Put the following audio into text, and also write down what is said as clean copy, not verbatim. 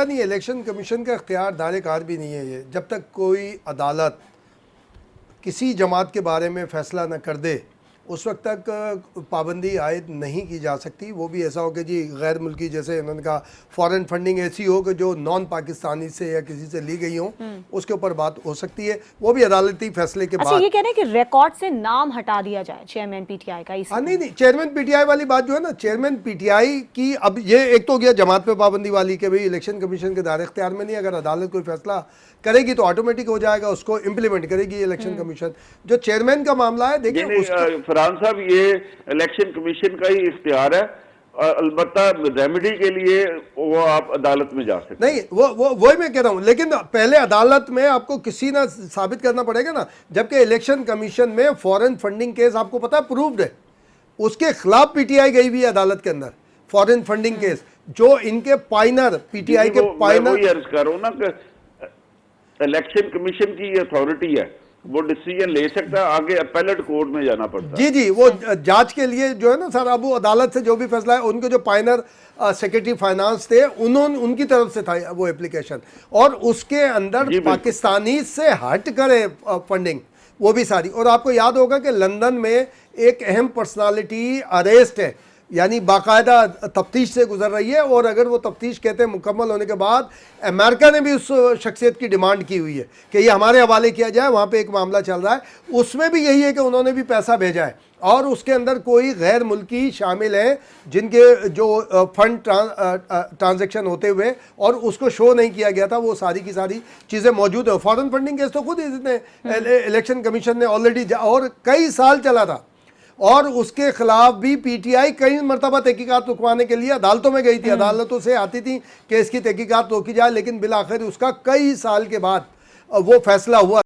पता नहीं, election commission का इख्तियार दायरे कार भी नहीं है ये। जब तक कोई अदालत किसी जमात के बारे में फ़ैसला न कर दे उस वक्त तक पाबंदी आयद नहीं की जा सकती। वो भी ऐसा हो कि जी गैर मुल्की, जैसे उन्होंने कहा फॉरेन फंडिंग ऐसी हो कि जो नॉन पाकिस्तानी से या किसी से ली गई हो, उसके ऊपर बात हो सकती है, वो भी अदालती फैसले के बाद। ये कह रहे हैं कि रिकॉर्ड से नाम हटा दिया जाए चेयरमैन पीटीआई का। हाँ नहीं, चेयरमैन पीटीआई वाली बात जो है ना, चेयरमैन पीटीआई की अब ये एक तो हो गया जमात पे पाबंदी वाली कि भाई इलेक्शन कमीशन के दायरे इख्तियार में नहीं, अगर अदालत कोई फैसला करेगी तो ऑटोमेटिक हो जाएगा, उसको इम्प्लीमेंट करेगी इलेक्शन कमीशन। जो चेयरमैन का मामला है, देखिए फरहान साहब, ये इलेक्शन कमीशन का ही इख्तियार है, अलबत्ता रेमेडी के लिए वो आप अदालत में जा सकते नहीं, वही मैं कह रहा हूँ, लेकिन पहले अदालत में आपको किसी ना साबित करना पड़ेगा ना। जबकि इलेक्शन कमीशन में फॉरेन फंडिंग केस आपको पता है प्रूव्ड है, उसके खिलाफ पीटीआई गई हुई है अदालत के अंदर, फॉरेन फंडिंग केस। जो इनके पाइनर, पीटीआई के पाइनर, वही अर्ज कर रहा हूँ ना कि इलेक्शन कमीशन की अथॉरिटी है, वो डिसीजन ले सकता है, आगे अपेलेट कोर्ट में जाना पड़ता है। जी, वो जांच के लिए जो है ना सर, अब वो अदालत से जो भी फैसला है, उनके जो पाइनर सेक्रेटरी फाइनेंस थे, उनकी तरफ से था वो एप्लीकेशन, और उसके अंदर पाकिस्तानी से हट करे फंडिंग, वो भी सारी। और आपको याद होगा कि लंदन में एक अहम पर्सनालिटी अरेस्ट है, यानी बाकायदा तफ्तीश से गुजर रही है, और अगर वो तफ्तीश कहते हैं मुकम्मल होने के बाद अमेरिका ने भी उस शख्सियत की डिमांड की हुई है कि ये हमारे हवाले किया जाए। वहाँ पे एक मामला चल रहा है, उसमें भी यही है कि उन्होंने भी पैसा भेजा है, और उसके अंदर कोई गैर मुल्की शामिल हैं जिनके जो फंड ट्रांजैक्शन होते हुए और उसको शो नहीं किया गया था, वो सारी की सारी चीज़ें मौजूद है। फॉरेन फंडिंग केस तो खुद इलेक्शन कमीशन ने ऑलरेडी, और कई साल चला था, और उसके खिलाफ भी पीटीआई कई मरतबा तहकीकात रुकवाने के लिए अदालतों में गई थी, अदालतों से आती थी कि इसकी तहकीकात रोकी जाए, लेकिन बिल आखिर उसका कई साल के बाद वो फैसला हुआ।